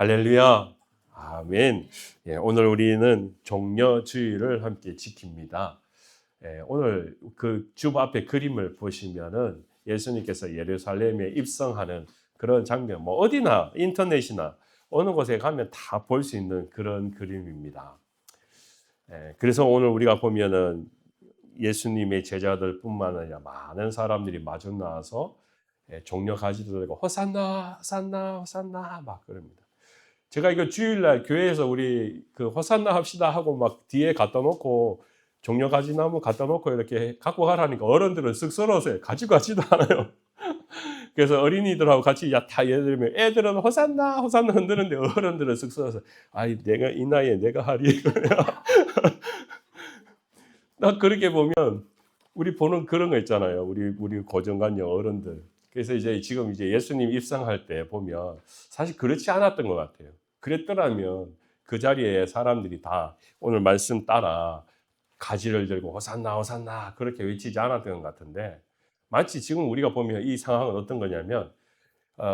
할렐루야. 아멘. 예, 오늘 우리는 종려주일을 함께 지킵니다. 예, 오늘 그 주 앞에 그림을 보시면은 예수님께서 예루살렘에 입성하는 그런 장면, 뭐 어디나 인터넷이나 어느 곳에 가면 다 볼 수 있는 그런 그림입니다. 예, 그래서 오늘 우리가 보면은 예수님의 제자들뿐만 아니라 많은 사람들이 마주 나와서 종려 가지도 들고 호산나, 호산나, 호산나 막 그럽니다. 제가 이거 주일날 교회에서 우리 그 호산나 합시다 하고 막 뒤에 갖다 놓고 종려가지나무 갖다 놓고 이렇게 갖고 가라니까 어른들은 쑥스러워서 가지고 가지도 않아요. 그래서 어린이들하고 같이 다 예를 들면 애들은 호산나 호산나 흔드는데 어른들은 쑥스러워서 아이 내가 이 나이에 내가 하리. 나 그렇게 보면 우리 보는 그런 거 있잖아요. 우리 고정관념 어른들. 그래서 이제 지금 이제 예수님 입성할 때 보면 사실 그렇지 않았던 것 같아요. 그랬더라면 그 자리에 사람들이 다 오늘 말씀 따라 가지를 들고 호산나 호산나 그렇게 외치지 않았던 것 같은데 마치 지금 우리가 보면 이 상황은 어떤 거냐면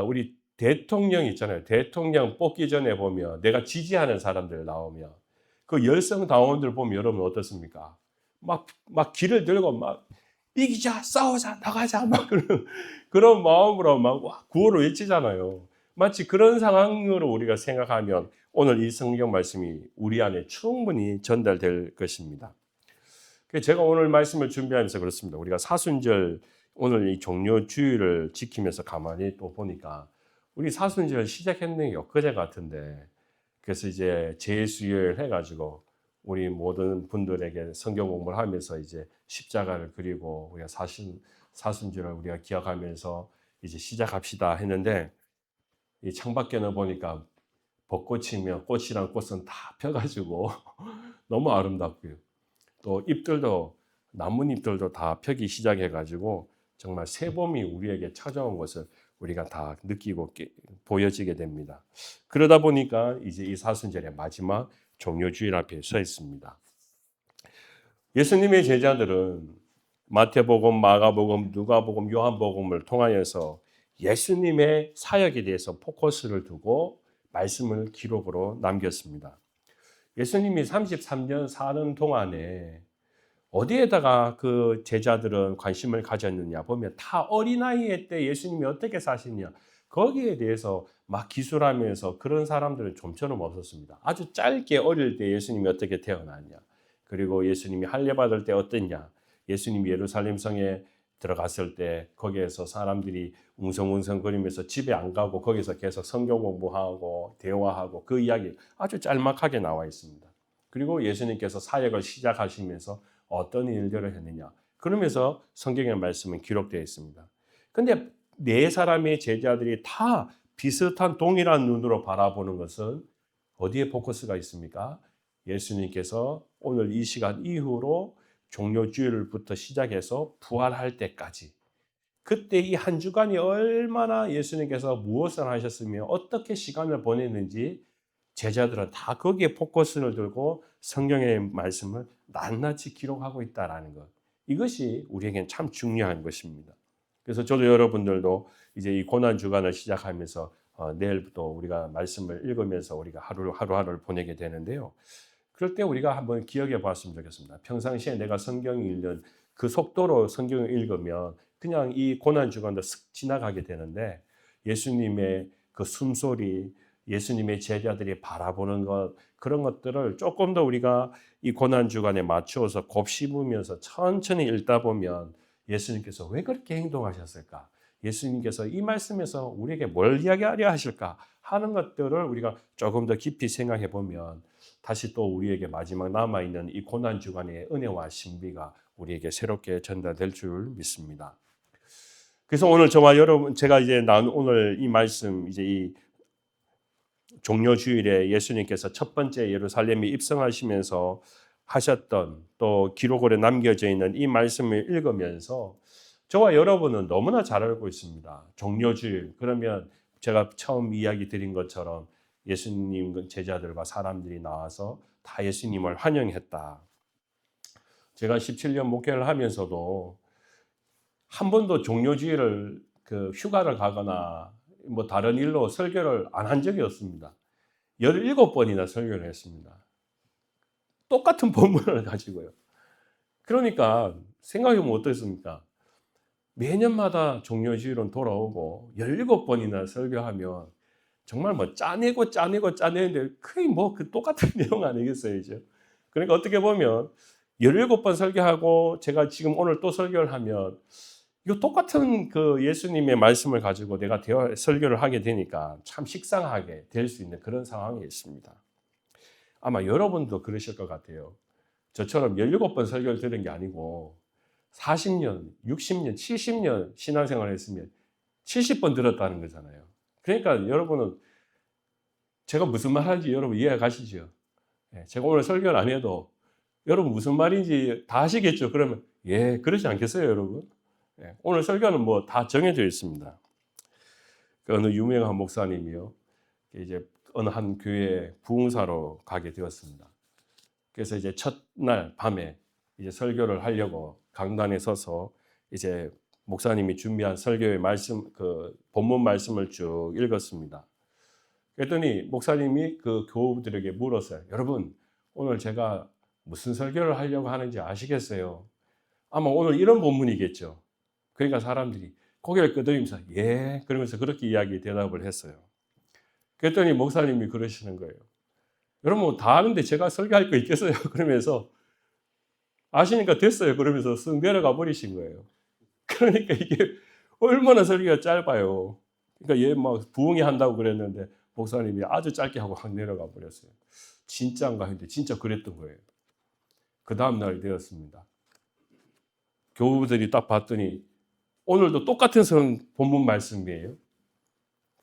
우리 대통령 있잖아요. 대통령 뽑기 전에 보면 내가 지지하는 사람들 나오면 그 열성 당원들 보면 여러분 어떻습니까? 막 길을 들고 막 이기자, 싸우자, 나가자, 막 그런 마음으로 막 구호를 외치잖아요. 마치 그런 상황으로 우리가 생각하면 오늘 이 성경 말씀이 우리 안에 충분히 전달될 것입니다. 제가 오늘 말씀을 준비하면서 그렇습니다. 우리가 사순절 오늘 이 종려 주일을 지키면서 가만히 또 보니까 우리 사순절 시작했는 게 엊그제 같은데 그래서 이제 제수일 해가지고 우리 모든 분들에게 성경 공부를 하면서 이제 십자가를 그리고 우리가 사순절을 우리가 기억하면서 이제 시작합시다 했는데 이 창밖에는 보니까 벚꽃이며 꽃이랑 꽃은 다 펴가지고 너무 아름답고요. 또 잎들도 나뭇잎들도 다 펴기 시작해가지고 정말 새봄이 우리에게 찾아온 것을 우리가 다 느끼고 보여지게 됩니다. 그러다 보니까 이제 이 사순절의 마지막 종료주일 앞에 서 있습니다. 예수님의 제자들은 마태복음, 마가복음, 누가복음, 요한복음을 통하여서 예수님의 사역에 대해서 포커스를 두고 말씀을 기록으로 남겼습니다. 예수님이 33년 사는 동안에 어디에다가 그 제자들은 관심을 가졌느냐 보면 다 어린아이 때 예수님이 어떻게 사시냐 거기에 대해서 막 기술하면서 그런 사람들은 좀처럼 없었습니다. 아주 짧게 어릴 때 예수님이 어떻게 태어났냐 그리고 예수님이 할례 받을 때 어땠냐 예수님이 예루살렘 성에 들어갔을 때 거기에서 사람들이 웅성웅성거리면서 집에 안 가고 거기서 계속 성경 공부하고 대화하고 그 이야기 아주 짤막하게 나와 있습니다. 그리고 예수님께서 사역을 시작하시면서 어떤 일들을 했느냐. 그러면서 성경의 말씀은 기록되어 있습니다. 근데 네 사람의 제자들이 다 비슷한 동일한 눈으로 바라보는 것은 어디에 포커스가 있습니까? 예수님께서 오늘 이 시간 이후로 종료주일부터 시작해서 부활할 때까지 그때 이 한 주간이 얼마나 예수님께서 무엇을 하셨으며 어떻게 시간을 보냈는지 제자들은 다 거기에 포커스를 두고 성경의 말씀을 낱낱이 기록하고 있다라는 것. 이것이 우리에겐 참 중요한 것입니다. 그래서 저도 여러분들도 이제 이 고난 주간을 시작하면서 내일부터 우리가 말씀을 읽으면서 우리가 하루하루를 보내게 되는데요. 그럴 때 우리가 한번 기억해 봤으면 좋겠습니다. 평상시에 내가 성경 읽는 그 속도로 성경을 읽으면 그냥 이 고난 주간도 쓱 지나가게 되는데 예수님의 그 숨소리, 예수님의 제자들이 바라보는 것 그런 것들을 조금 더 우리가 이 고난 주간에 맞추어서 곱씹으면서 천천히 읽다 보면 예수님께서 왜 그렇게 행동하셨을까? 예수님께서 이 말씀에서 우리에게 뭘 이야기하려 하실까? 하는 것들을 우리가 조금 더 깊이 생각해 보면 다시 또 우리에게 마지막 남아있는 이 고난 주간의 은혜와 신비가 우리에게 새롭게 전달될 줄 믿습니다. 그래서 오늘 저와 여러분 제가 이제 오늘 이 말씀 이제 이 종료주일에 예수님께서 첫 번째 예루살렘에 입성하시면서 하셨던 또 기록으로 남겨져 있는 이 말씀을 읽으면서 저와 여러분은 너무나 잘 알고 있습니다. 종료주일 그러면 제가 처음 이야기 드린 것처럼 예수님 제자들과 사람들이 나와서 다 예수님을 환영했다. 제가 17년 목회를 하면서도 한 번도 종료주일을 휴가를 가거나 뭐 다른 일로 설교를 안 한 적이 없습니다. 17번이나 설교를 했습니다. 똑같은 본문을 가지고요. 그러니까 생각해보면 어떻습니까? 매년마다 종려주일은 돌아오고 17번이나 설교하면 정말 뭐 짜내는데 거의 뭐 그 똑같은 내용 아니겠어요, 이제. 그러니까 어떻게 보면 17번 설교하고 제가 지금 오늘 또 설교를 하면 이거 똑같은 그 예수님의 말씀을 가지고 내가 설교를 하게 되니까 참 식상하게 될 수 있는 그런 상황이 있습니다. 아마 여러분도 그러실 것 같아요. 저처럼 17번 설교를 들은 게 아니고 40년, 60년, 70년 신앙생활을 했으면 70번 들었다는 거잖아요. 그러니까 여러분은 제가 무슨 말 하는지 여러분 이해가 가시죠? 제가 오늘 설교를 안 해도 여러분 무슨 말인지 다 아시겠죠? 그러면 예, 그러지 않겠어요, 여러분? 오늘 설교는 뭐 다 정해져 있습니다. 그 어느 유명한 목사님이요. 이제 어느 한 교회 부흥사로 가게 되었습니다. 그래서 이제 첫날 밤에 이제 설교를 하려고 강단에 서서 이제 목사님이 준비한 설교의 말씀, 그 본문 말씀을 쭉 읽었습니다. 그랬더니 목사님이 그 교우들에게 물었어요. 여러분, 오늘 제가 무슨 설교를 하려고 하는지 아시겠어요? 아마 오늘 이런 본문이겠죠. 그러니까 사람들이 고개를 끄덕이면서 예, 그러면서 그렇게 대답을 했어요. 그랬더니 목사님이 그러시는 거예요. 여러분 다 아는데 제가 설교할 거 있겠어요? 그러면서 아시니까 됐어요. 그러면서 쓱 내려가 버리신 거예요. 그러니까 이게 얼마나 설교가 짧아요. 그러니까 얘 막 부흥이 한다고 그랬는데 목사님이 아주 짧게 하고 확 내려가 버렸어요. 진짜인가 했는데 진짜 그랬던 거예요. 그 다음 날이 되었습니다. 교우들이 딱 봤더니 오늘도 똑같은 본문 말씀이에요.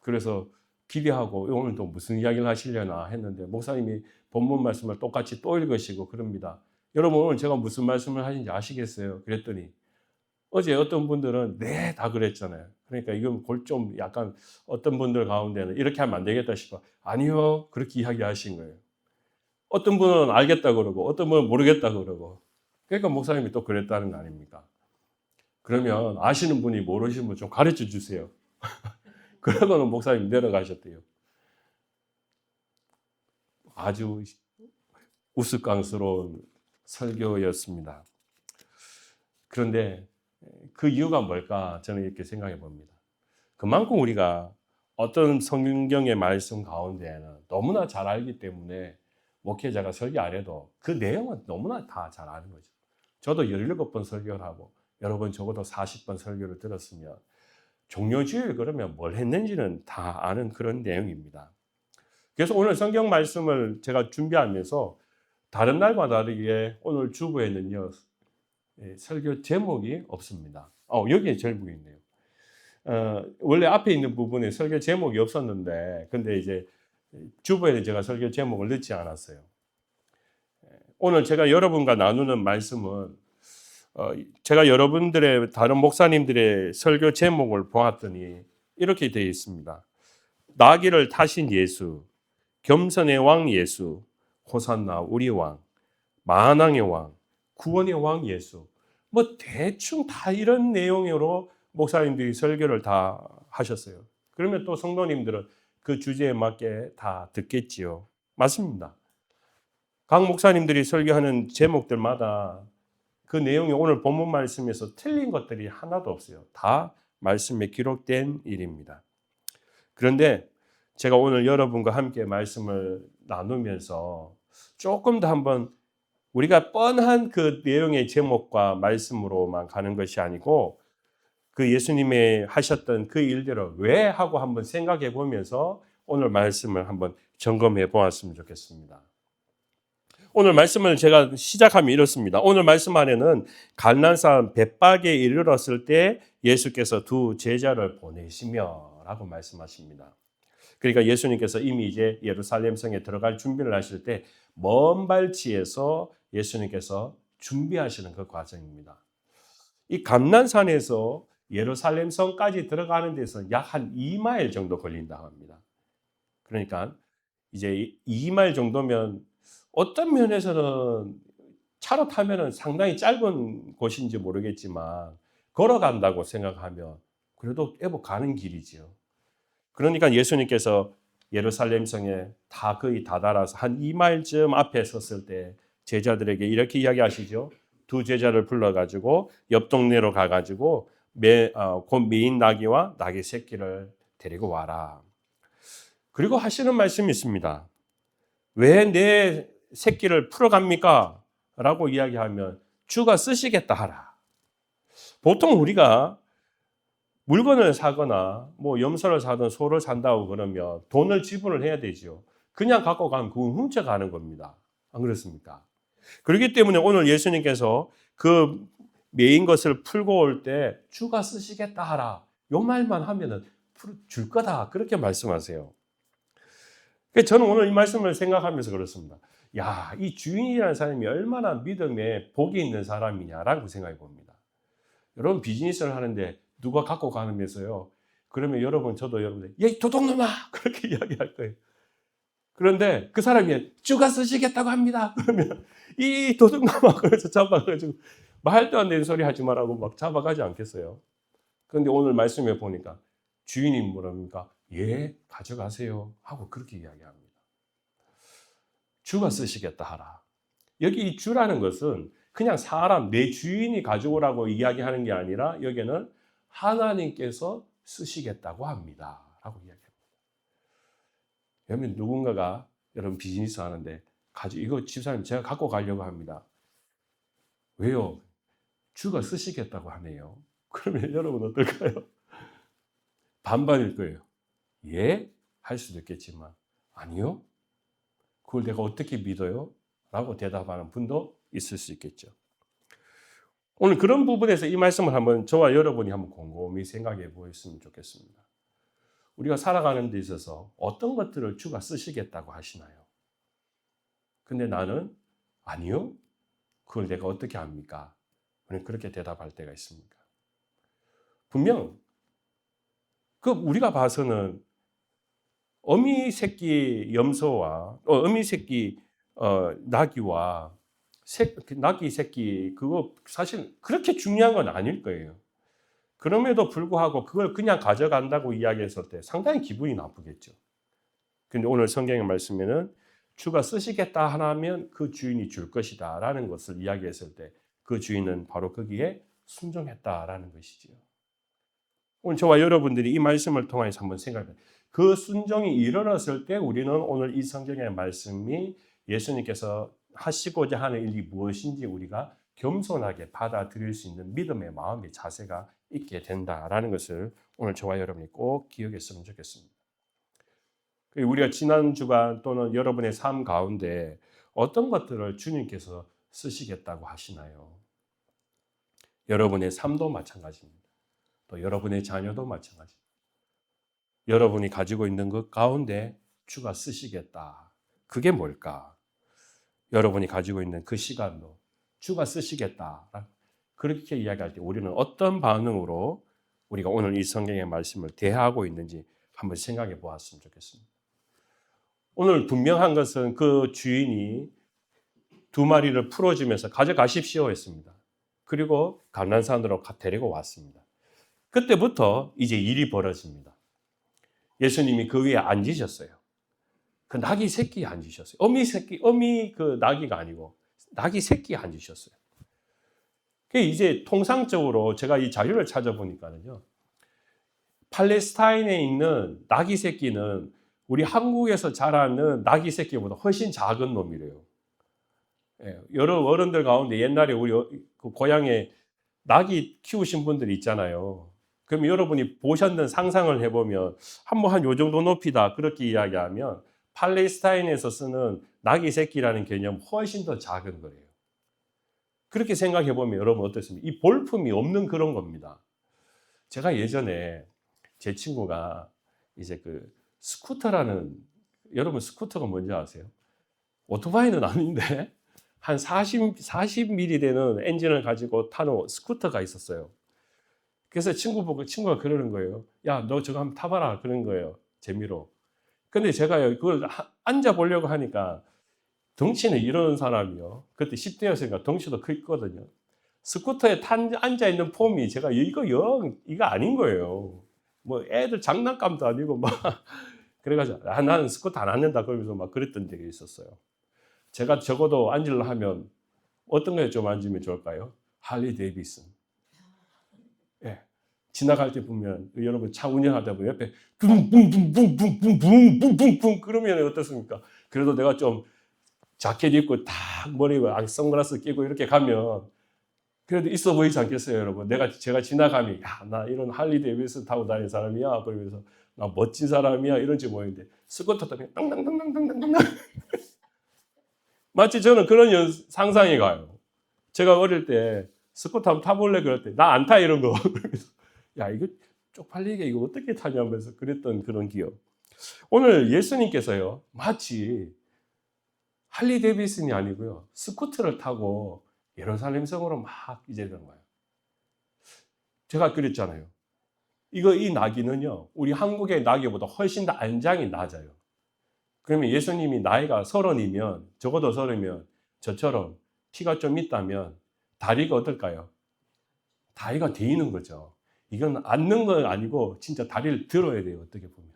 그래서 기대하고 오늘도 무슨 이야기를 하시려나 했는데 목사님이 본문 말씀을 똑같이 또 읽으시고 그럽니다. 여러분 오늘 제가 무슨 말씀을 하신지 아시겠어요? 그랬더니 어제 어떤 분들은 네, 다 그랬잖아요. 그러니까 이건 좀 약간 어떤 분들 가운데는 이렇게 하면 안 되겠다 싶어. 아니요. 그렇게 이야기하신 거예요. 어떤 분은 알겠다 그러고 어떤 분은 모르겠다 그러고. 그러니까 목사님이 또 그랬다는 거 아닙니까? 그러면 아시는 분이 모르시는 분 좀 가르쳐 주세요. 그러고는 목사님 내려가셨대요. 아주 우스꽝스러운 설교였습니다. 그런데 그 이유가 뭘까 저는 이렇게 생각해 봅니다. 그만큼 우리가 어떤 성경의 말씀 가운데에는 너무나 잘 알기 때문에 목회자가 설교 안 해도 그 내용은 너무나 다 잘 아는 거죠. 저도 17번 설교를 하고 여러분 적어도 40번 설교를 들었으면 종료주일 그러면 뭘 했는지는 다 아는 그런 내용입니다. 그래서 오늘 성경 말씀을 제가 준비하면서 다른 날과 다르게 오늘 주부에는요 설교 제목이 없습니다. 여기에 제목이 있네요. 원래 앞에 있는 부분에 설교 제목이 없었는데 근데 이제 주부에는 제가 설교 제목을 넣지 않았어요. 오늘 제가 여러분과 나누는 말씀은 제가 여러분들의 다른 목사님들의 설교 제목을 보았더니 이렇게 되어 있습니다. 나귀를 타신 예수, 겸손의 왕 예수, 호산나 우리 왕, 만왕의 왕, 구원의 왕 예수. 뭐 대충 다 이런 내용으로 목사님들이 설교를 다 하셨어요. 그러면 또 성도님들은 그 주제에 맞게 다 듣겠지요. 맞습니다. 각 목사님들이 설교하는 제목들마다 그 내용이 오늘 본문 말씀에서 틀린 것들이 하나도 없어요. 다 말씀에 기록된 일입니다. 그런데 제가 오늘 여러분과 함께 말씀을 나누면서 조금 더 한번 우리가 뻔한 그 내용의 제목과 말씀으로만 가는 것이 아니고 그 예수님의 하셨던 그 일들을 왜 하고 한번 생각해 보면서 오늘 말씀을 한번 점검해 보았으면 좋겠습니다. 오늘 말씀을 제가 시작하면 이렇습니다. 오늘 말씀 안에는 갈라산 벳박에 이르렀을 때 예수께서 두 제자를 보내시며 라고 말씀하십니다. 그러니까 예수님께서 이미 이제 예루살렘 성에 들어갈 준비를 하실 때 먼 발치에서 예수님께서 준비하시는 그 과정입니다. 이 감난산에서 예루살렘 성까지 들어가는 데서 약 한 2마일 정도 걸린다고 합니다. 그러니까 이제 2마일 정도면 어떤 면에서는 차로 타면은 상당히 짧은 곳인지 모르겠지만 걸어간다고 생각하면 그래도 애복 가는 길이지요. 그러니까 예수님께서 예루살렘 성에 다 거의 다다라서 한 2마일쯤 앞에 섰을 때 제자들에게 이렇게 이야기하시죠. 두 제자를 불러가지고 옆 동네로 가가지고 곧 메인 나귀와 나귀 새끼를 데리고 와라. 그리고 하시는 말씀이 있습니다. 왜 내 새끼를 풀어갑니까? 라고 이야기하면 주가 쓰시겠다 하라. 보통 우리가 물건을 사거나 뭐 염소를 사든 소를 산다고 그러면 돈을 지불을 해야 되죠. 그냥 갖고 가면 그건 훔쳐가는 겁니다. 안 그렇습니까? 그렇기 때문에 오늘 예수님께서 그 메인 것을 풀고 올 때 주가 쓰시겠다 하라. 요 말만 하면은 줄 거다. 그렇게 말씀하세요. 저는 오늘 이 말씀을 생각하면서 그렇습니다. 야, 이 주인이라는 사람이 얼마나 믿음에 복이 있는 사람이냐라고 생각해 봅니다. 여러분 비즈니스를 하는데 누가 갖고 가면서요. 그러면 저도 여러분들, 야, 이 도둑놈아! 그렇게 이야기할 거예요. 그런데 그 사람이 주가 쓰시겠다고 합니다. 그러면 이 도둑놈아! 그래서 잡아가지고 말도 안 되는 소리 하지 말라고 막 잡아가지 않겠어요. 그런데 오늘 말씀에 보니까 주인이 뭐랍니까? 예, 가져가세요. 하고 그렇게 이야기합니다. 주가 쓰시겠다 하라. 여기 이 주라는 것은 그냥 사람, 내 주인이 가져오라고 이야기하는 게 아니라 여기는 하나님께서 쓰시겠다고 합니다. 라고 이야기합니다. 여러분 누군가가 여러분 비즈니스 하는데 이거 집사님 제가 갖고 가려고 합니다. 왜요? 주가 쓰시겠다고 하네요. 그러면 여러분 어떨까요? 반반일 거예요. 예? 할 수도 있겠지만 아니요? 그걸 내가 어떻게 믿어요? 라고 대답하는 분도 있을 수 있겠죠. 오늘 그런 부분에서 이 말씀을 한번 저와 여러분이 한번 곰곰이 생각해 보였으면 좋겠습니다. 우리가 살아가는 데 있어서 어떤 것들을 주가 쓰시겠다고 하시나요? 근데 나는 아니요? 그걸 내가 어떻게 합니까? 그렇게 대답할 때가 있습니까? 분명 우리가 봐서는 어미 새끼 염소와 어미 새끼 나귀와 나귀 새끼 그거 사실 그렇게 중요한 건 아닐 거예요. 그럼에도 불구하고 그걸 그냥 가져간다고 이야기했을 때 상당히 기분이 나쁘겠죠. 근데 오늘 성경의 말씀에는 주가 쓰시겠다 하면 그 주인이 줄 것이다 라는 것을 이야기했을 때 그 주인은 바로 거기에 순종했다라는 것이지요. 오늘 저와 여러분들이 이 말씀을 통해서 한번 생각해봐요. 그 순종이 일어났을 때 우리는 오늘 이 성경의 말씀이 예수님께서 하시고자 하는 일이 무엇인지 우리가 겸손하게 받아들일 수 있는 믿음의 마음의 자세가 있게 된다라는 것을 오늘 저와 여러분이 꼭 기억했으면 좋겠습니다. 우리가 지난 주간 또는 여러분의 삶 가운데 어떤 것들을 주님께서 쓰시겠다고 하시나요? 여러분의 삶도 마찬가지입니다. 또 여러분의 자녀도 마찬가지입니다. 여러분이 가지고 있는 것 가운데 주가 쓰시겠다. 그게 뭘까? 여러분이 가지고 있는 그 시간도 주가 쓰시겠다. 그렇게 이야기할 때 우리는 어떤 반응으로 우리가 오늘 이 성경의 말씀을 대하고 있는지 한번 생각해 보았으면 좋겠습니다. 오늘 분명한 것은 그 주인이 2마리를 풀어주면서 가져가십시오 했습니다. 그리고 감난산으로 데리고 왔습니다. 그때부터 이제 일이 벌어집니다. 예수님이 그 위에 앉으셨어요. 그 나귀 새끼에 앉으셨어요. 어미 그 나귀가 아니고 나귀 새끼에 앉으셨어요. 이제 통상적으로 제가 이 자료를 찾아보니까는요. 팔레스타인에 있는 나귀 새끼는 우리 한국에서 자라는 나귀 새끼보다 훨씬 작은 놈이래요. 여러 어른들 가운데 옛날에 우리 그 고향에 나귀 키우신 분들이 있잖아요. 그럼 여러분이 보셨는 상상을 해보면 한 요 정도 높이다 그렇게 이야기하면 팔레스타인에서 쓰는 나귀 새끼라는 개념 훨씬 더 작은 거예요. 그렇게 생각해 보면 여러분 어떻습니까? 이 볼품이 없는 그런 겁니다. 제가 예전에 제 친구가 이제 그 스쿠터라는 여러분 스쿠터가 뭔지 아세요? 오토바이는 아닌데 한 40mm 되는 엔진을 가지고 타는 스쿠터가 있었어요. 그래서 친구가 그러는 거예요. 야, 너 저거 한번 타봐라. 그런 거예요. 재미로. 근데 제가 그걸 앉아보려고 하니까 덩치는 이런 사람이요. 그때 10대였으니까 덩치도 크거든요. 스쿠터에 앉아있는 폼이 제가 이거 아닌 거예요. 뭐 애들 장난감도 아니고 막 그래가지고 나는 스쿼트 안 앉는다 그러면서 막 그랬던 적이 있었어요. 제가 적어도 앉으려 하면 어떤 거에 좀 앉으면 좋을까요? 할리 데이비슨. 예. 지나갈 때 보면 여러분 차 운전하다 보면 옆에 붕붕붕붕붕붕붕붕붕붕 그러면 어떻습니까? 그래도 내가 좀 자켓 입고 딱 머리에 선글라스 끼고 이렇게 가면 그래도 있어 보이지 않겠어요, 여러분? 제가 지나가면 야, 나 이런 할리 데이비슨 타고 다니는 사람이야. 그러면서 나 멋진 사람이야 이런지 모르는데 스쿠터 타면 땅땅땅땅땅땅땅 마치 저는 그런 상상이 가요. 제가 어릴 때 스쿠터 한번 타볼래 그럴 때 나 안 타 이런 거. 야 이거 쪽팔리게 이거 어떻게 타냐면서 그랬던 그런 기억. 오늘 예수님께서요 마치 할리 데이비슨이 아니고요 스쿠터를 타고 예루살렘 성으로 막 이제 그런 거예요. 제가 그랬잖아요. 이 나귀는요 우리 한국의 나귀보다 훨씬 더 안장이 낮아요. 그러면 예수님이 나이가 30이면 적어도 30이면 저처럼 키가 좀 있다면 다리가 어떨까요? 다리가 돼 있는 거죠. 이건 앉는 건 아니고 진짜 다리를 들어야 돼요. 어떻게 보면.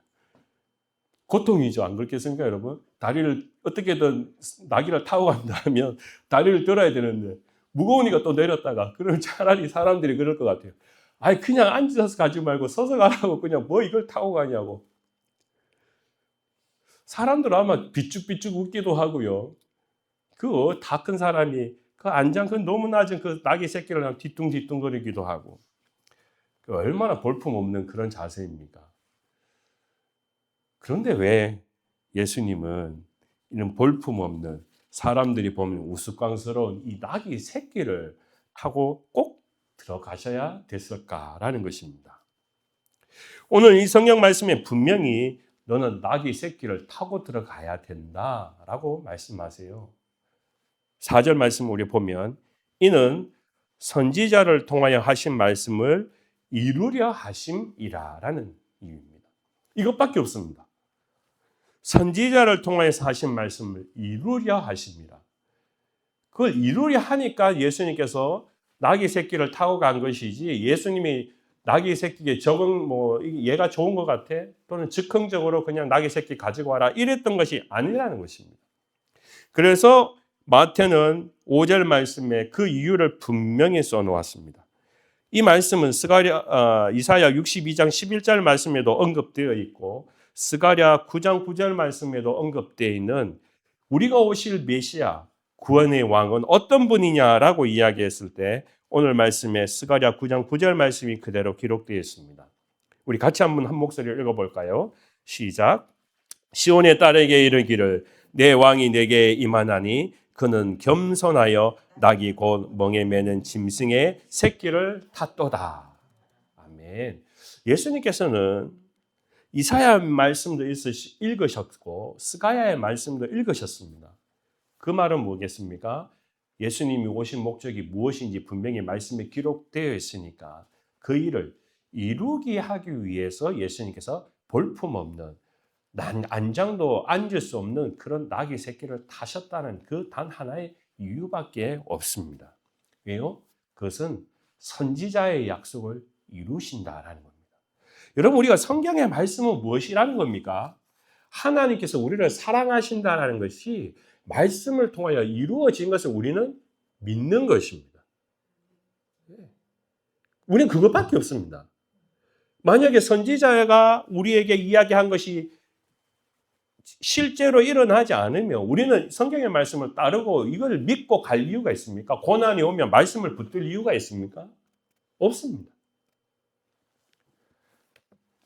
고통이죠. 안 그렇겠습니까, 여러분? 다리를 어떻게든 나귀를 타고 간다면 다리를 들어야 되는데 무거우니까 또 내렸다가 그러면 차라리 사람들이 그럴 것 같아요. 아니 그냥 앉아서 가지 말고 서서 가라고 그냥 뭐 이걸 타고 가냐고. 사람들 아마 비쭉비쭉 웃기도 하고요. 그 다 큰 사람이 그 안장 그 너무 낮은 그 나귀 새끼를 뒤뚱뒤뚱거리기도 하고 그 얼마나 볼품없는 그런 자세입니까? 그런데 왜 예수님은 이런 볼품없는 사람들이 보면 우스꽝스러운 이 나귀 새끼를 타고 꼭 들어가셔야 됐을까라는 것입니다. 오늘 이 성경 말씀에 분명히 너는 나귀 새끼를 타고 들어가야 된다라고 말씀하세요. 4절 말씀 우리 보면 이는 선지자를 통하여 하신 말씀을 이루려 하심이라라는 이유입니다. 이것밖에 없습니다. 선지자를 통하여서 하신 말씀을 이루려 하심이라. 그걸 이루려 하니까 예수님께서 나귀 새끼를 타고 간 것이지 예수님이 나귀 새끼에 적응 얘가 좋은 것 같아 또는 즉흥적으로 그냥 나귀 새끼 가지고 와라 이랬던 것이 아니라는 것입니다. 그래서 마태는 5절 말씀에 그 이유를 분명히 써놓았습니다. 이 말씀은 이사야 62장 11절 말씀에도 언급되어 있고 스가랴 9장 9절 말씀에도 언급되어 있는 우리가 오실 메시아 구원의 왕은 어떤 분이냐라고 이야기했을 때 오늘 말씀에 스가랴 9장 9절 말씀이 그대로 기록되어 있습니다. 우리 같이 한번 한 목소리를 읽어볼까요? 시작. 시온의 딸에게 이르기를 내 왕이 내게 임하나니 그는 겸손하여 낙이 곧 멍에 매는 짐승의 새끼를 탔도다. 아멘. 예수님께서는 이사야 말씀도 읽으셨고 스가랴의 말씀도 읽으셨습니다. 그 말은 뭐겠습니까? 예수님이 오신 목적이 무엇인지 분명히 말씀에 기록되어 있으니까 그 일을 이루게 하기 위해서 예수님께서 볼품없는 안장도 앉을 수 없는 그런 나귀 새끼를 타셨다는 그 단 하나의 이유밖에 없습니다. 왜요? 그것은 선지자의 약속을 이루신다라는 겁니다. 여러분 우리가 성경의 말씀은 무엇이라는 겁니까? 하나님께서 우리를 사랑하신다라는 것이 말씀을 통하여 이루어진 것을 우리는 믿는 것입니다. 우리는 그것밖에 없습니다. 만약에 선지자가 우리에게 이야기한 것이 실제로 일어나지 않으면 우리는 성경의 말씀을 따르고 이걸 믿고 갈 이유가 있습니까? 고난이 오면 말씀을 붙들 이유가 있습니까? 없습니다.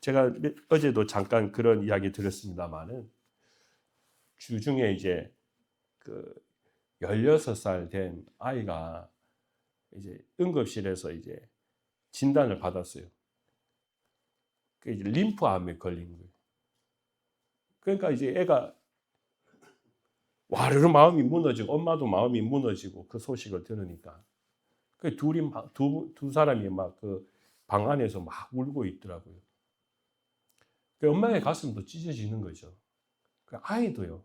제가 어제도 잠깐 그런 이야기 드렸습니다만은 주중에 이제 그 16살 된 아이가 이제 응급실에서 이제 진단을 받았어요. 그 이제 림프암에 걸린 거예요. 그러니까 이제 애가 와르르 마음이 무너지고 엄마도 마음이 무너지고 그 소식을 들으니까 그 두 사람이 막 그 방 안에서 막 울고 있더라고요. 그 엄마의 가슴도 찢어지는 거죠. 그 아이도요.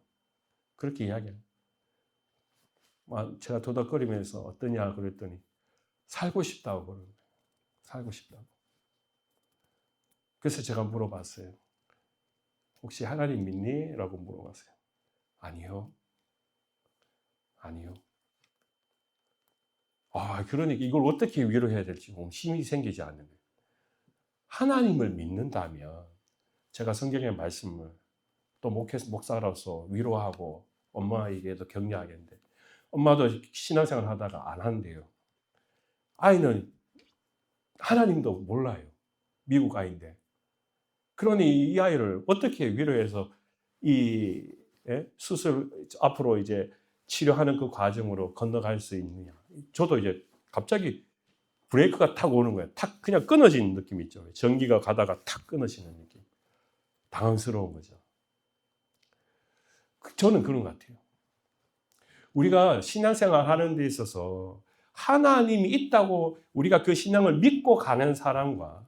그렇게 이야기해요. 제가 도닥거리면서 어떠냐 그랬더니 살고 싶다고 그러는 거예요. 살고 싶다고. 그래서 제가 물어봤어요. 혹시 하나님 믿니? 라고 물어봤어요. 아니요. 아니요. 그러니까 이걸 어떻게 위로해야 될지 힘이 생기지 않는 거예요. 하나님을 믿는다면 제가 성경의 말씀을 또 목사로서 위로하고 엄마에게도 격려하겠는데 엄마도 신앙생활 하다가 안 한대요. 아이는 하나님도 몰라요. 미국 아이인데. 그러니 이 아이를 어떻게 위로해서 이 수술 앞으로 이제 치료하는 그 과정으로 건너갈 수 있느냐. 저도 이제 갑자기 브레이크가 탁 오는 거예요. 탁 그냥 끊어지는 느낌 있죠. 전기가 가다가 탁 끊어지는 느낌. 당황스러운 거죠. 저는 그런 것 같아요. 우리가 신앙생활 하는 데 있어서 하나님이 있다고 우리가 그 신앙을 믿고 가는 사람과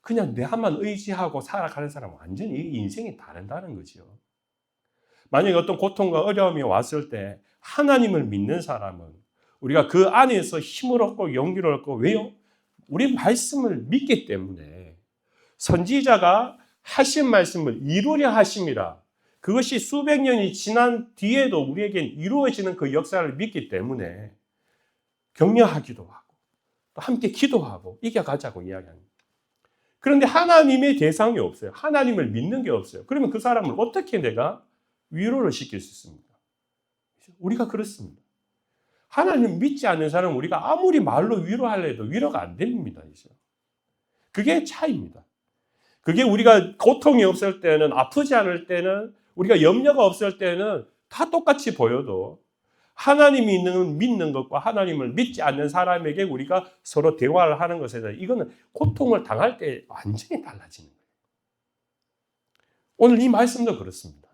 그냥 내만 의지하고 살아가는 사람은 완전히 인생이 다르다는 거죠. 만약에 어떤 고통과 어려움이 왔을 때 하나님을 믿는 사람은 우리가 그 안에서 힘을 얻고 용기를 얻고 왜요? 우리 말씀을 믿기 때문에 선지자가 하신 말씀을 이루려 하심이라 그것이 수백 년이 지난 뒤에도 우리에겐 이루어지는 그 역사를 믿기 때문에 격려하기도 하고 또 함께 기도하고 이겨가자고 이야기합니다. 그런데 하나님의 대상이 없어요. 하나님을 믿는 게 없어요. 그러면 그 사람을 어떻게 내가 위로를 시킬 수 있습니까? 우리가 그렇습니다. 하나님 믿지 않는 사람은 우리가 아무리 말로 위로하려 해도 위로가 안 됩니다. 그게 차이입니다. 그게 우리가 고통이 없을 때는, 아프지 않을 때는, 우리가 염려가 없을 때는 다 똑같이 보여도 하나님이 믿는 것과 하나님을 믿지 않는 사람에게 우리가 서로 대화를 하는 것에 대해서 이거는 고통을 당할 때 완전히 달라지는 거예요. 오늘 이 말씀도 그렇습니다.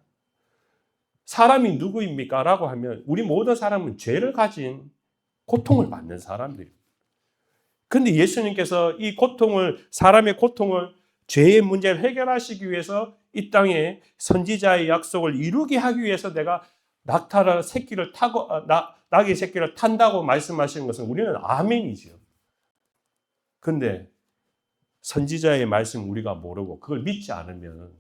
사람이 누구입니까? 라고 하면 우리 모든 사람은 죄를 가진 고통을 받는 사람들입니다. 그런데 예수님께서 이 고통을, 사람의 고통을, 죄의 문제를 해결하시기 위해서 이 땅에 선지자의 약속을 이루게 하기 위해서 내가 낙타를 새끼를 타고 낙의 새끼를 탄다고 말씀하시는 것은 우리는 아멘이죠. 그런데 선지자의 말씀 우리가 모르고 그걸 믿지 않으면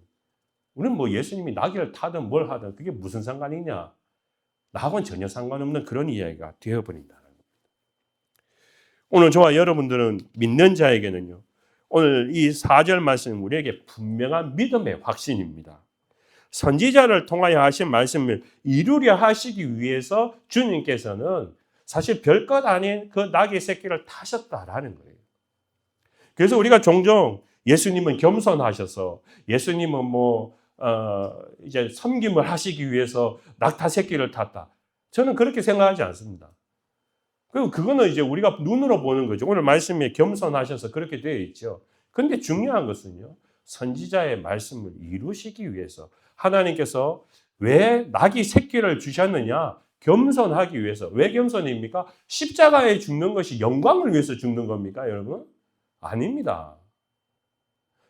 우리는 뭐 예수님이 낙의를 타든 뭘 하든 그게 무슨 상관이냐? 나하고는 전혀 상관없는 그런 이야기가 되어버린다는 겁니다. 오늘 저와 여러분들은 믿는 자에게는요. 오늘 이 4절 말씀은 우리에게 분명한 믿음의 확신입니다. 선지자를 통하여 하신 말씀을 이루려 하시기 위해서 주님께서는 사실 별것 아닌 그 낙의 새끼를 타셨다라는 거예요. 그래서 우리가 종종 예수님은 겸손하셔서 예수님은 이제 섬김을 하시기 위해서 낙타 새끼를 탔다. 저는 그렇게 생각하지 않습니다. 그리고 그거는 이제 우리가 눈으로 보는 거죠. 오늘 말씀에 겸손하셔서 그렇게 되어 있죠. 그런데 중요한 것은요. 선지자의 말씀을 이루시기 위해서 하나님께서 왜 낙이 새끼를 주셨느냐? 겸손하기 위해서. 왜 겸손입니까? 십자가에 죽는 것이 영광을 위해서 죽는 겁니까, 여러분? 아닙니다.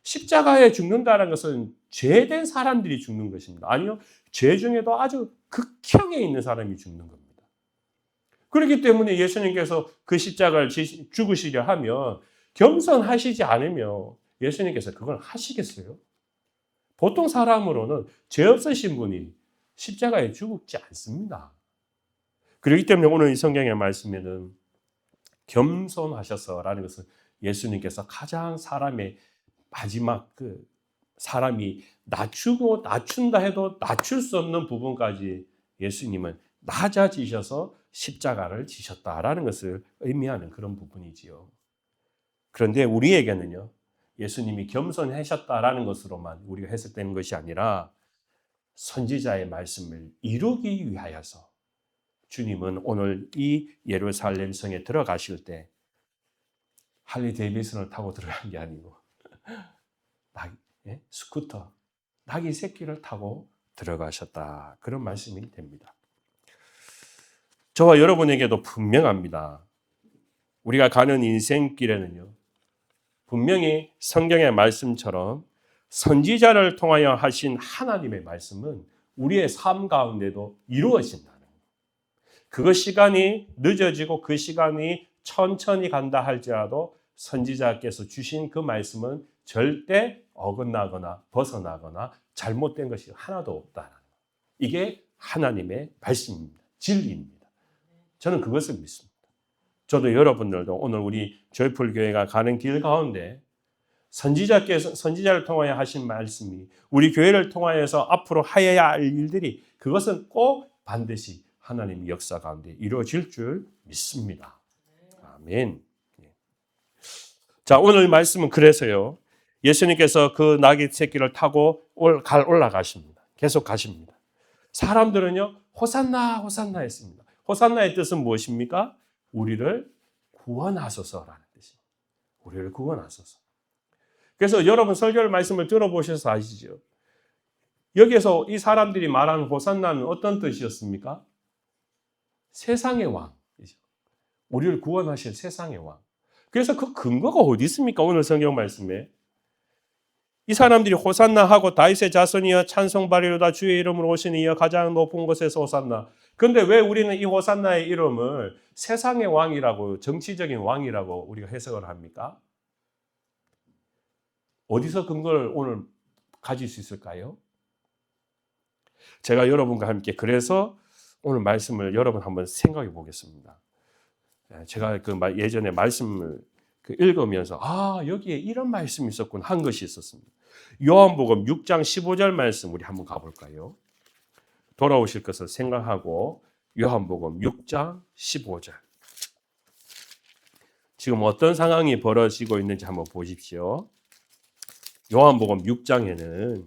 십자가에 죽는다는 것은 죄된 사람들이 죽는 것입니다. 아니요. 죄 중에도 아주 극형에 있는 사람이 죽는 겁니다. 그렇기 때문에 예수님께서 그 십자가를 죽으시려 하면 겸손하시지 않으면 예수님께서 그걸 하시겠어요? 보통 사람으로는 죄 없으신 분이 십자가에 죽지 않습니다. 그렇기 때문에 오늘 이 성경의 말씀에는 겸손하셔서라는 것은 예수님께서 가장 사람의 마지막 그 사람이 낮춘다 해도 낮출 수 없는 부분까지 예수님은 낮아지셔서 십자가를 지셨다라는 것을 의미하는 그런 부분이지요. 그런데 우리에게는요. 예수님이 겸손하셨다라는 것으로만 우리가 해석되는 것이 아니라 선지자의 말씀을 이루기 위하여서 주님은 오늘 이 예루살렘 성에 들어가실 때 할리 데이비슨을 타고 들어간 게 아니고 스쿠터, 낙이 새끼를 타고 들어가셨다. 그런 말씀이 됩니다. 저와 여러분에게도 분명합니다. 우리가 가는 인생길에는요. 분명히 성경의 말씀처럼 선지자를 통하여 하신 하나님의 말씀은 우리의 삶 가운데도 이루어진다는 거예요. 그 시간이 늦어지고 그 시간이 천천히 간다 할지라도 선지자께서 주신 그 말씀은 절대 어긋나거나 벗어나거나 잘못된 것이 하나도 없다. 이게 하나님의 말씀입니다. 진리입니다. 저는 그것을 믿습니다. 저도 여러분들도 오늘 우리 조이풀 교회가 가는 길 가운데 선지자를 통하여 하신 말씀이 우리 교회를 통하여서 앞으로 하여야 할 일들이 그것은 꼭 반드시 하나님의 역사 가운데 이루어질 줄 믿습니다. 아멘. 자, 오늘 말씀은 그래서요. 예수님께서 그 나귀 새끼를 타고 올라가십니다. 계속 가십니다. 사람들은요, 호산나, 호산나 했습니다. 호산나의 뜻은 무엇입니까? 우리를 구원하소서라는 뜻입니다. 우리를 구원하소서. 그래서 여러분 설교 말씀을 들어보셔서 아시죠? 여기에서 이 사람들이 말하는 호산나는 어떤 뜻이었습니까? 세상의 왕이죠. 우리를 구원하실 세상의 왕. 그래서 그 근거가 어디 있습니까? 오늘 성경 말씀에. 이 사람들이 호산나 하고 다윗의 자손이여 찬송바리로다 주의 이름으로 오시니 이여 가장 높은 곳에서 호산나. 그런데 왜 우리는 이 호산나의 이름을 세상의 왕이라고 정치적인 왕이라고 우리가 해석을 합니까? 어디서 근거를 오늘 가질 수 있을까요? 제가 여러분과 함께 그래서 오늘 말씀을 여러분 한번 생각해 보겠습니다. 제가 그 예전에 말씀을 읽으면서 여기에 이런 말씀이 있었구나 한 것이 있었습니다. 요한복음 6장 15절 말씀 우리 한번 가볼까요? 돌아오실 것을 생각하고 요한복음 6장 15절. 지금 어떤 상황이 벌어지고 있는지 한번 보십시오. 요한복음 6장에는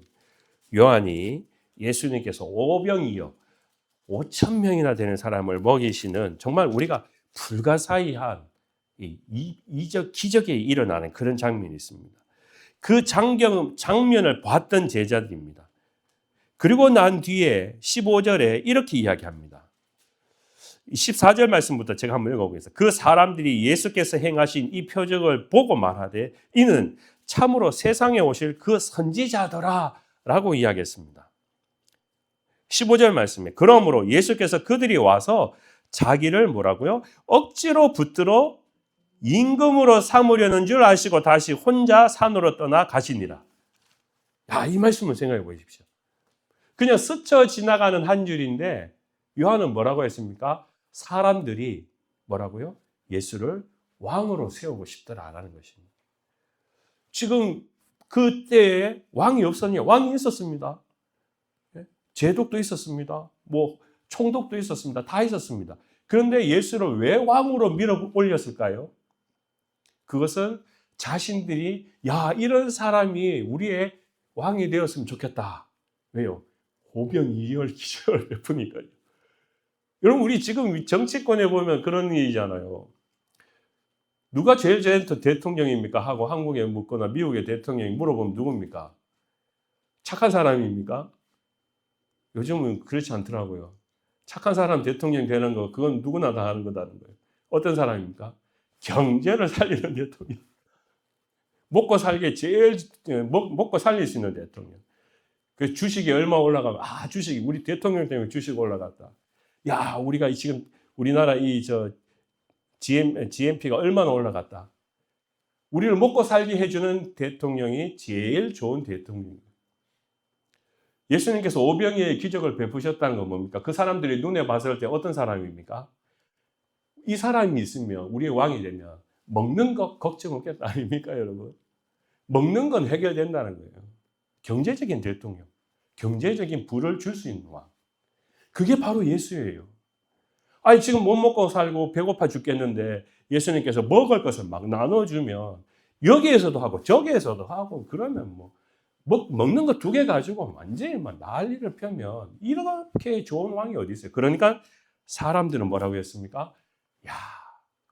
요한이 예수님께서 오병이어 5천 명이나 되는 사람을 먹이시는 정말 우리가 불가사의한 기적이 일어나는 그런 장면이 있습니다. 그 장면을 봤던 제자들입니다. 그리고 난 뒤에 15절에 이렇게 이야기합니다. 14절 말씀부터 제가 한번 읽어보겠습니다. 그 사람들이 예수께서 행하신 이 표적을 보고 말하되 이는 참으로 세상에 오실 그 선지자더라 라고 이야기했습니다. 15절 말씀에 그러므로 예수께서 그들이 와서 자기를 뭐라고요? 억지로 붙들어 임금으로 삼으려는 줄 아시고 다시 혼자 산으로 떠나 가시니라. 이 말씀을 생각해 보십시오. 그냥 스쳐 지나가는 한 줄인데 요한은 뭐라고 했습니까? 사람들이 뭐라고요? 예수를 왕으로 세우고 싶더라라는 것입니다. 지금 그때에 왕이 없었냐? 왕이 있었습니다. 제독도 있었습니다. 총독도 있었습니다. 다 있었습니다. 그런데 예수를 왜 왕으로 밀어 올렸을까요? 그것은 자신들이 이런 사람이 우리의 왕이 되었으면 좋겠다. 왜요? 오병이어 기적을 베푸니까요. 여러분 우리 지금 정치권에 보면 그런 일이잖아요. 누가 제일 대통령입니까? 하고 한국에 묻거나 미국의 대통령이 물어보면 누굽니까? 착한 사람입니까? 요즘은 그렇지 않더라고요. 착한 사람 대통령 되는 거 그건 누구나 다 하는 거다는 거예요. 어떤 사람입니까? 경제를 살리는 대통령. 먹고 살게 제일 먹고 살릴 수 있는 대통령. 그 주식이 얼마 올라가면 주식이 우리 대통령 때문에 주식 올라갔다. 우리가 지금 우리나라 GNP가 얼마나 올라갔다. 우리를 먹고 살게 해주는 대통령이 제일 좋은 대통령입니다. 예수님께서 오병이어의 기적을 베푸셨다는 건 뭡니까? 그 사람들이 눈에 봤을 때 어떤 사람입니까? 이 사람이 있으면 우리의 왕이 되면 먹는 것 걱정 없겠다 아닙니까 여러분? 먹는 건 해결된다는 거예요. 경제적인 대통령, 경제적인 부를 줄 수 있는 왕. 그게 바로 예수예요. 지금 못 먹고 살고 배고파 죽겠는데 예수님께서 먹을 것을 막 나눠주면 여기에서도 하고 저기에서도 하고 그러면 먹는 거 2개 가지고 완전히 난리를 펴면 이렇게 좋은 왕이 어디 있어요? 그러니까 사람들은 뭐라고 했습니까?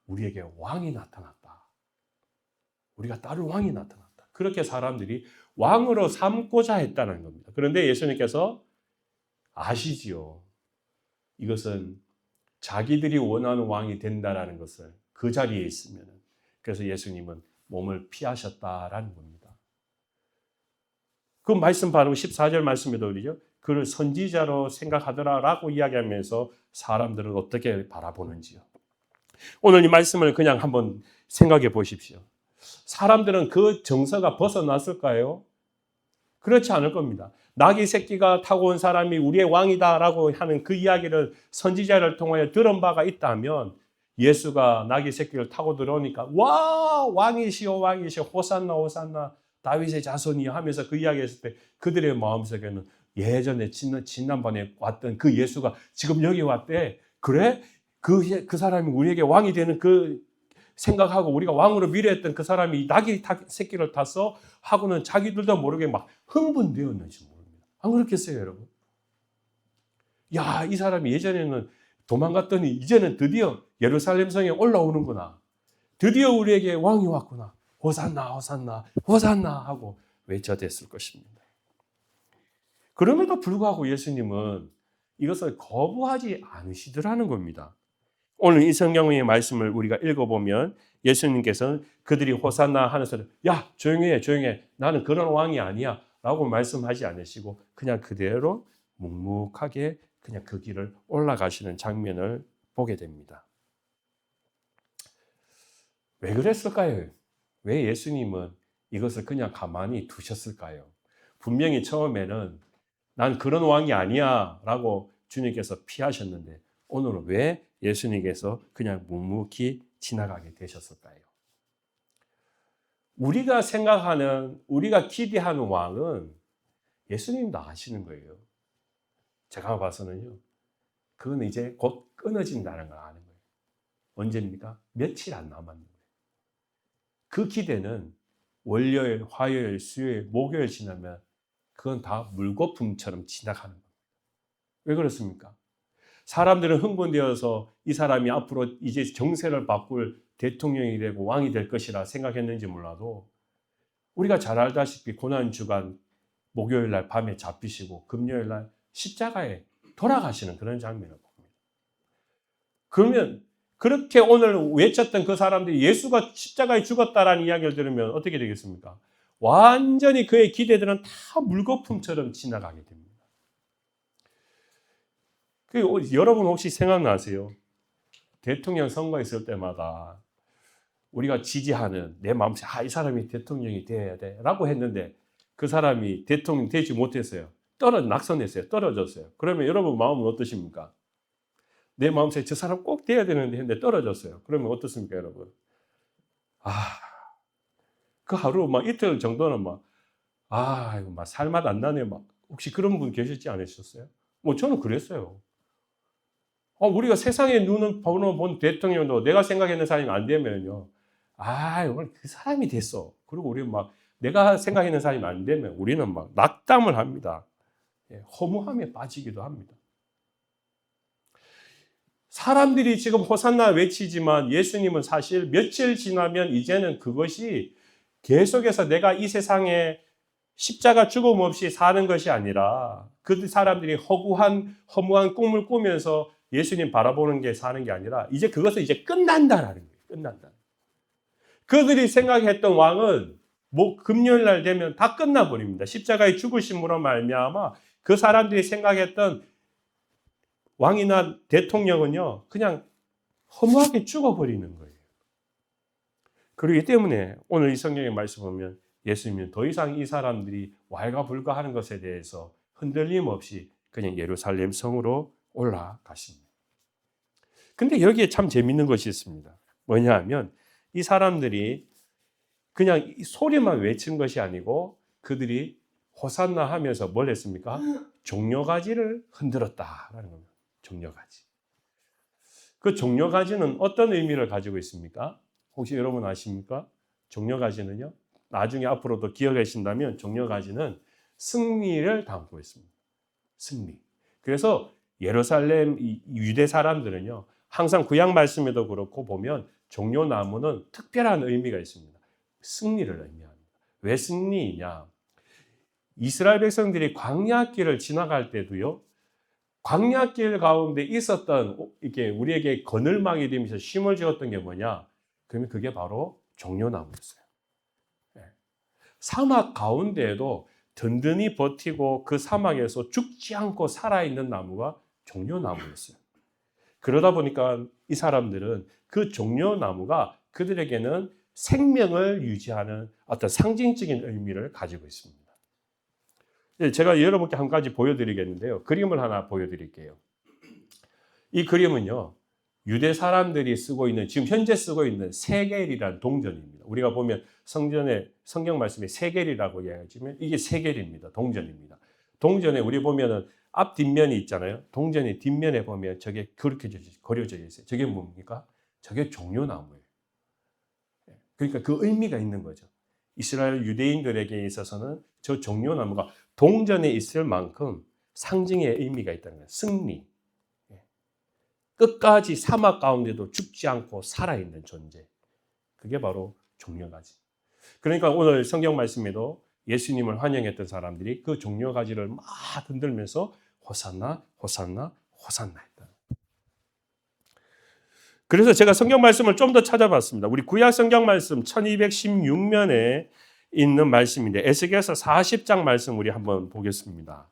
우리에게 왕이 나타났다. 우리가 따를 왕이 나타났다. 그렇게 사람들이 왕으로 삼고자 했다는 겁니다. 그런데 예수님께서 아시지요. 이것은 자기들이 원하는 왕이 된다라는 것을 그 자리에 있으면 그래서 예수님은 몸을 피하셨다라는 겁니다. 그 말씀 바로 14절 말씀에도 그러죠. 그를 선지자로 생각하더라라고 이야기하면서 사람들은 어떻게 바라보는지요. 오늘 이 말씀을 그냥 한번 생각해 보십시오. 사람들은 그 정서가 벗어났을까요? 그렇지 않을 겁니다. 나귀 새끼가 타고 온 사람이 우리의 왕이다라고 하는 그 이야기를 선지자를 통하여 들은 바가 있다면 예수가 나귀 새끼를 타고 들어오니까 와 왕이시오 왕이시오 호산나 호산나 다윗의 자손이여 하면서 그 이야기했을 때 그들의 마음속에는 예전에 지난번에 왔던 그 예수가 지금 여기 왔대. 그래? 그 사람이 우리에게 왕이 되는 그 생각하고 우리가 왕으로 미래했던 그 사람이 나귀 새끼를 타서 하고는 자기들도 모르게 막 흥분되었는지 모릅니다. 안 그렇겠어요, 여러분? 야, 이 사람이 예전에는 도망갔더니 이제는 드디어 예루살렘 성에 올라오는구나. 드디어 우리에게 왕이 왔구나. 호산나, 호산나, 호산나 하고 외쳐댔을 것입니다. 그럼에도 불구하고 예수님은 이것을 거부하지 않으시더라는 겁니다. 오늘 이 성경의 말씀을 우리가 읽어보면 예수님께서는 그들이 호산나 하는 소리, 야 조용히 해 조용히 해 나는 그런 왕이 아니야 라고 말씀하지 않으시고 그냥 그대로 묵묵하게 그냥 그 길을 올라가시는 장면을 보게 됩니다. 왜 그랬을까요? 왜 예수님은 이것을 그냥 가만히 두셨을까요? 분명히 처음에는 난 그런 왕이 아니야 라고 주님께서 피하셨는데 오늘은 왜 예수님께서 그냥 묵묵히 지나가게 되셨을까요? 우리가 생각하는, 우리가 기대하는 왕은 예수님도 아시는 거예요. 제가 봐서는요. 그건 이제 곧 끊어진다는 걸 아는 거예요. 언제입니까? 며칠 안 남았는 거예요. 그 기대는 월요일, 화요일, 수요일, 목요일 지나면 그건 다 물거품처럼 지나가는 겁니다. 왜 그렇습니까? 사람들은 흥분되어서 이 사람이 앞으로 이제 정세를 바꿀 대통령이 되고 왕이 될 것이라 생각했는지 몰라도 우리가 잘 알다시피 고난주간 목요일 날 밤에 잡히시고 금요일 날 십자가에 돌아가시는 그런 장면을 봅니다. 그러면 그렇게 오늘 외쳤던 그 사람들이 예수가 십자가에 죽었다라는 이야기를 들으면 어떻게 되겠습니까? 완전히 그의 기대들은 다 물거품처럼 지나가게 됩니다. 여러분 혹시 생각나세요? 대통령 선거 있을 때마다 우리가 지지하는 내 마음속에 이 사람이 대통령이 돼야 돼 라고 했는데 그 사람이 대통령 되지 못했어요. 낙선했어요. 떨어졌어요. 그러면 여러분 마음은 어떠십니까? 내 마음속에 저 사람 꼭 돼야 되는데 했는데 떨어졌어요. 그러면 어떻습니까, 여러분? 그 하루 이틀 정도는 이거 살맛 안 나네 혹시 그런 분 계셨지 않으셨어요? 저는 그랬어요. 우리가 세상의 눈을 본 대통령도 내가 생각했는 사람이 안 되면요. 오늘 그 사람이 됐어. 그리고 우리 내가 생각했는 사람이 안 되면 우리는 낙담을 합니다. 허무함에 빠지기도 합니다. 사람들이 지금 호산나 외치지만 예수님은 사실 며칠 지나면 이제는 그것이 계속해서 내가 이 세상에 십자가 죽음 없이 사는 것이 아니라 그 사람들이 허무한 꿈을 꾸면서 예수님 바라보는 게 사는 게 아니라 이제 그것은 이제 끝난다라는 거예요. 끝난다. 그들이 생각했던 왕은 금요일 날 되면 다 끝나버립니다. 십자가의 죽으심으로 말미암아 그 사람들이 생각했던 왕이나 대통령은요 그냥 허무하게 죽어버리는 거예요. 그렇기 때문에 오늘 이 성경의 말씀 보면 예수님은 더 이상 이 사람들이 왈가불가하는 것에 대해서 흔들림 없이 그냥 예루살렘 성으로 올라가십니다. 근데 여기에 참 재밌는 것이 있습니다. 뭐냐 하면 이 사람들이 그냥 소리만 외친 것이 아니고 그들이 호산나 하면서 뭘 했습니까? 종려가지를 흔들었다라는 겁니다. 종려가지. 그 종려가지는 어떤 의미를 가지고 있습니까? 혹시 여러분 아십니까? 종려가지는요. 나중에 앞으로도 기억하신다면 종려가지는 승리를 담고 있습니다. 승리. 그래서 예루살렘 유대 사람들은요. 항상 구약 말씀에도 그렇고 보면 종려나무는 특별한 의미가 있습니다. 승리를 의미합니다. 왜 승리이냐? 이스라엘 백성들이 광야길을 지나갈 때도요. 광야길 가운데 있었던 이게 우리에게 거늘망이 되면서 심을 지었던 게 뭐냐? 그러면 그게 바로 종려나무였어요. 사막 가운데에도 든든히 버티고 그 사막에서 죽지 않고 살아있는 나무가 종려나무였어요. 그러다 보니까 이 사람들은 그 종려나무가 그들에게는 생명을 유지하는 어떤 상징적인 의미를 가지고 있습니다. 제가 여러분께 한 가지 보여드리겠는데요. 그림을 하나 보여드릴게요. 이 그림은요, 유대 사람들이 쓰고 있는, 지금 현재 쓰고 있는 세겔이라는 동전입니다. 우리가 보면 성경 말씀에 세겔이라고 이야기하지만 이게 세겔입니다. 동전입니다. 동전에 우리 보면은 앞 뒷면이 있잖아요. 동전의 뒷면에 보면 저게 그렇게 그려져 있어요. 저게 뭡니까? 저게 종려나무예요. 그러니까 그 의미가 있는 거죠. 이스라엘 유대인들에게 있어서는 저 종려나무가 동전에 있을 만큼 상징의 의미가 있다는 거예요. 승리. 끝까지 사막 가운데도 죽지 않고 살아있는 존재. 그게 바로 종려가지. 그러니까 오늘 성경 말씀에도 예수님을 환영했던 사람들이 그 종려가지를 막 흔들면서 호산나, 호산나, 호산나 했다. 그래서 제가 성경 말씀을 좀 더 찾아봤습니다. 우리 구약 성경 말씀 1216면에 있는 말씀인데 에스겔서 40장 말씀 우리 한번 보겠습니다.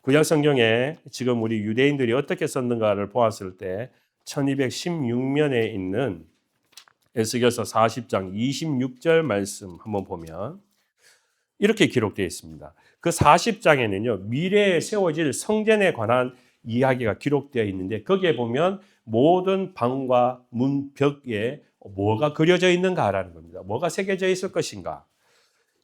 구약 성경에 지금 우리 유대인들이 어떻게 썼는가를 보았을 때 1216면에 있는 에스겔서 40장 26절 말씀 한번 보면 이렇게 기록되어 있습니다. 그 40장에는요. 미래에 세워질 성전에 관한 이야기가 기록되어 있는데 거기에 보면 모든 방과 문, 벽에 뭐가 그려져 있는가라는 겁니다. 뭐가 새겨져 있을 것인가.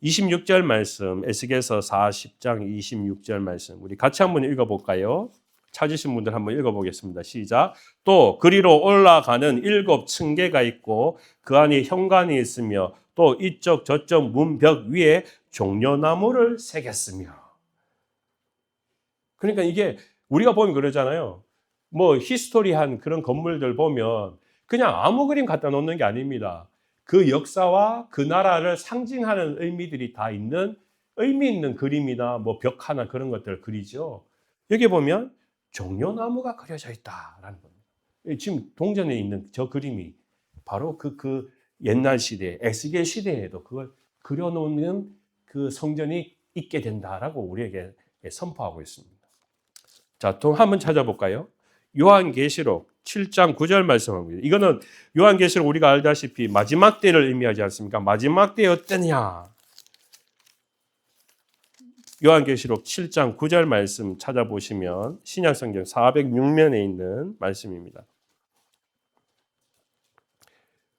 26절 말씀, 에스겔서 40장 26절 말씀 우리 같이 한번 읽어볼까요? 찾으신 분들 한번 읽어보겠습니다. 시작. 또 그리로 올라가는 7 층계가 있고 그 안에 현관이 있으며 또 이쪽 저쪽 문벽 위에 종려나무를 새겼으며. 그러니까 이게 우리가 보면 그러잖아요. 뭐 히스토리한 그런 건물들 보면 그냥 아무 그림 갖다 놓는 게 아닙니다. 그 역사와 그 나라를 상징하는 의미들이 다 있는 의미 있는 그림이나 뭐 벽 하나 그런 것들을 그리죠. 여기 보면 종려나무가 그려져 있다라는 겁니다. 지금 동전에 있는 저 그림이 바로 그 옛날 시대, 에스겔 시대에도 그걸 그려놓는 그 성전이 있게 된다라고 우리에게 선포하고 있습니다. 자, 또 한번 찾아볼까요? 요한계시록 7장 9절 말씀합니다. 이거는 요한계시록 우리가 알다시피 마지막 때를 의미하지 않습니까? 마지막 때에 어떠냐? 요한계시록 7장 9절 말씀 찾아보시면 신약성경 406면에 있는 말씀입니다.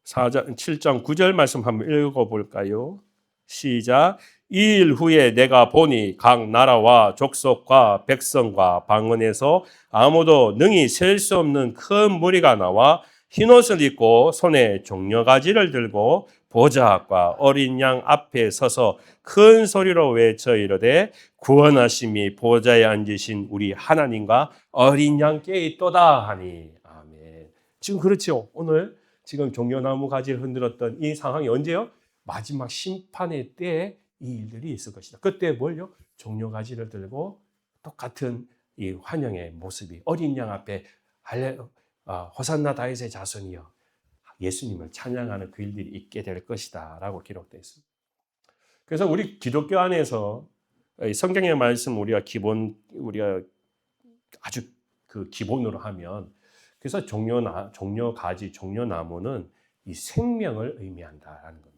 7장 9절 말씀 한번 읽어볼까요? 시작. 이 일 후에 내가 보니 각 나라와 족속과 백성과 방언에서 아무도 능히 셀 수 없는 큰 무리가 나와 흰옷을 입고 손에 종려가지를 들고 보좌과 어린 양 앞에 서서 큰 소리로 외쳐 이르되 구원하심이 보좌에 앉으신 우리 하나님과 어린 양께 있도다 하니. 아멘. 지금 그렇죠. 오늘 지금 종려나무 가지를 흔들었던 이 상황이 언제요? 마지막 심판의 때에 이 일들이 있을 것이다. 그때 뭘요? 종려가지를 들고 똑같은 이 환영의 모습이 어린 양 앞에 호산나 다윗의 자손이여 예수님을 찬양하는 그 일들이 있게 될 것이다 라고 기록되어 있습니다. 그래서 우리 기독교 안에서 성경의 말씀 우리가 아주 그 기본으로 하면 그래서 종려가지, 종려나무는 이 생명을 의미한다라는 겁니다.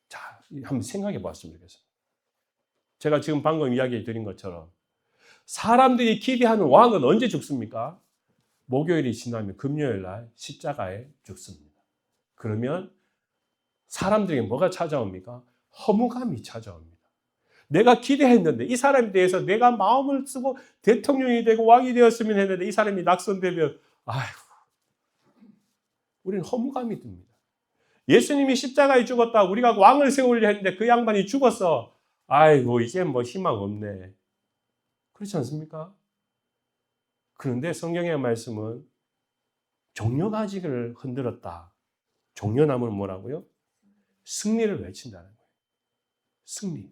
자, 한번 생각해 보았으면 좋겠습니다. 제가 지금 방금 이야기 드린 것처럼 사람들이 기대하는 왕은 언제 죽습니까? 목요일이 지나면 금요일 날 십자가에 죽습니다. 그러면 사람들에게 뭐가 찾아옵니까? 허무감이 찾아옵니다. 내가 기대했는데 이 사람에 대해서 내가 마음을 쓰고 대통령이 되고 왕이 되었으면 했는데 이 사람이 낙선되면 아이고 우리는 허무감이 듭니다. 예수님이 십자가에 죽었다 우리가 왕을 세우려 했는데 그 양반이 죽었어. 아이고 이제 뭐 희망 없네. 그렇지 않습니까? 그런데 성경의 말씀은 종려가지를 흔들었다. 종려나무는 뭐라고요? 승리를 외친다는 거예요. 승리.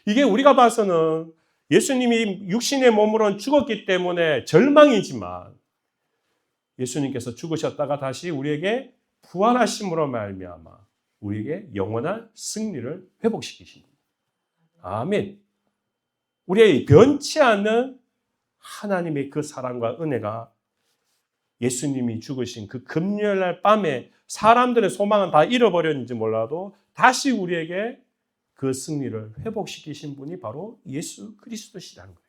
이게 우리가 봐서는 예수님이 육신의 몸으로는 죽었기 때문에 절망이지만 예수님께서 죽으셨다가 다시 우리에게 부활하심으로 말미암아 우리에게 영원한 승리를 회복시키십니다. 아멘. 우리의 변치 않는 하나님의 그 사랑과 은혜가 예수님이 죽으신 그 금요일날 밤에 사람들의 소망은 다 잃어버렸는지 몰라도 다시 우리에게 그 승리를 회복시키신 분이 바로 예수 그리스도시라는 거예요.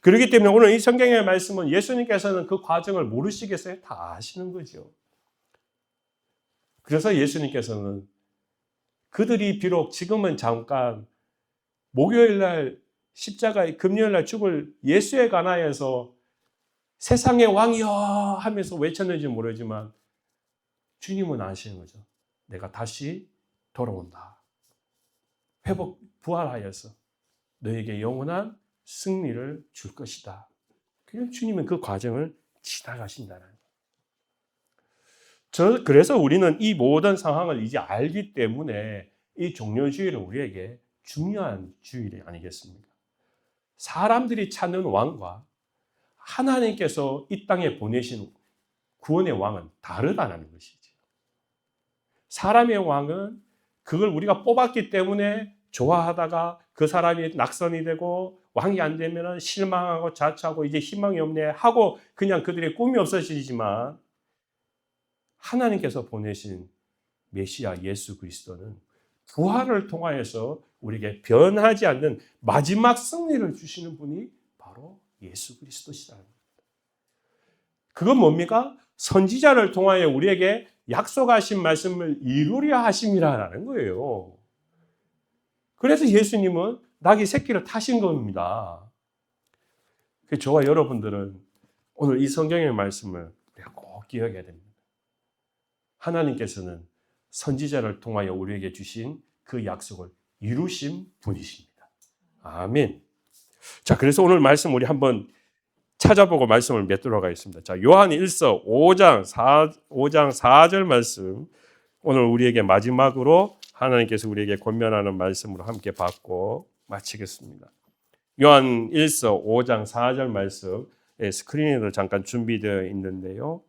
그렇기 때문에 오늘 이 성경의 말씀은 예수님께서는 그 과정을 모르시겠어요? 다 아시는 거죠. 그래서 예수님께서는 그들이 비록 지금은 잠깐 목요일 날 십자가에 금요일 날 죽을 예수에 관하여서 세상의 왕이여 하면서 외쳤는지 모르지만 주님은 아시는 거죠. 내가 다시 돌아온다. 부활하여서 너에게 영원한 승리를 줄 것이다. 그냥 주님은 그 과정을 지나가신다는 거예요. 그래서 우리는 이 모든 상황을 이제 알기 때문에 이 종려주일은 우리에게 중요한 주일이 아니겠습니까? 사람들이 찾는 왕과 하나님께서 이 땅에 보내신 구원의 왕은 다르다는 것이죠. 사람의 왕은 그걸 우리가 뽑았기 때문에 좋아하다가 그 사람이 낙선이 되고 왕이 안 되면 실망하고 자초하고 이제 희망이 없네 하고 그냥 그들의 꿈이 없어지지만 하나님께서 보내신 메시아 예수 그리스도는 부활을 통하여서 우리에게 변하지 않는 마지막 승리를 주시는 분이 바로 예수 그리스도시라는 겁니다. 그건 뭡니까? 선지자를 통하여 우리에게 약속하신 말씀을 이루려 하심이라는 거예요. 그래서 예수님은 낙이 새끼를 타신 겁니다. 저와 여러분들은 오늘 이 성경의 말씀을 우리가 꼭 기억해야 됩니다. 하나님께서는 선지자를 통하여 우리에게 주신 그 약속을 이루신 분이십니다. 아멘. 자, 그래서 오늘 말씀 우리 한번 찾아보고 말씀을 맺도록 하겠습니다. 자, 요한 1서 5장 4절 말씀 오늘 우리에게 마지막으로 하나님께서 우리에게 권면하는 말씀으로 함께 받고 마치겠습니다. 요한 1서 5장 4절 말씀 스크린에도 잠깐 준비되어 있는데요.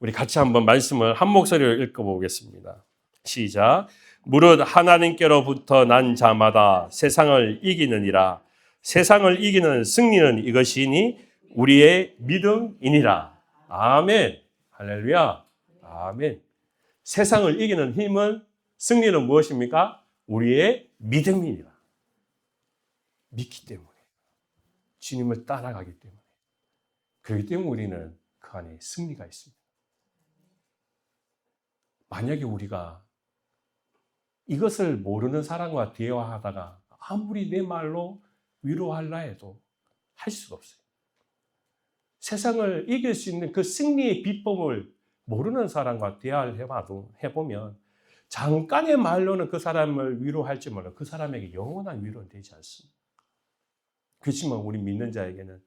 우리 같이 한번 말씀을 한 목소리로 읽어보겠습니다. 시작. 무릇 하나님께로부터 난 자마다 세상을 이기느니라. 세상을 이기는 승리는 이것이니 우리의 믿음이니라. 아멘. 할렐루야. 아멘. 세상을 이기는 힘은 승리는 무엇입니까? 우리의 믿음이니라. 믿기 때문에. 주님을 따라가기 때문에. 그렇기 때문에 우리는 그 안에 승리가 있습니다. 만약에 우리가 이것을 모르는 사람과 대화하다가 아무리 내 말로 위로하려 해도 할 수가 없어요. 세상을 이길 수 있는 그 승리의 비법을 모르는 사람과 대화를 해보면 잠깐의 말로는 그 사람을 위로할지 몰라도 그 사람에게 영원한 위로는 되지 않습니다. 그렇지만 우리 믿는 자에게는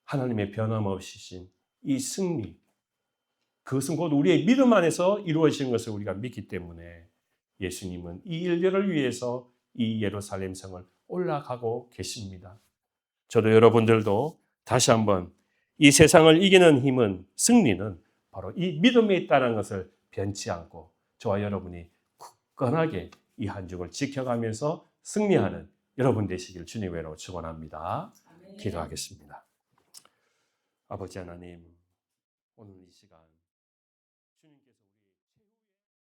하나님의 변함없으신 이 승리, 그것은 곧 우리의 믿음 안에서 이루어지는 것을 우리가 믿기 때문에 예수님은 이 일들을 위해서 이 예루살렘 성을 올라가고 계십니다. 저도 여러분들도 다시 한번 이 세상을 이기는 힘은, 승리는 바로 이 믿음에 있다는 것을 변치 않고 저와 여러분이 굳건하게 이 한 주를 지켜가면서 승리하는 여러분 되시길 주님으로 축원합니다. 기도하겠습니다. 아버지 하나님, 오늘 이 시간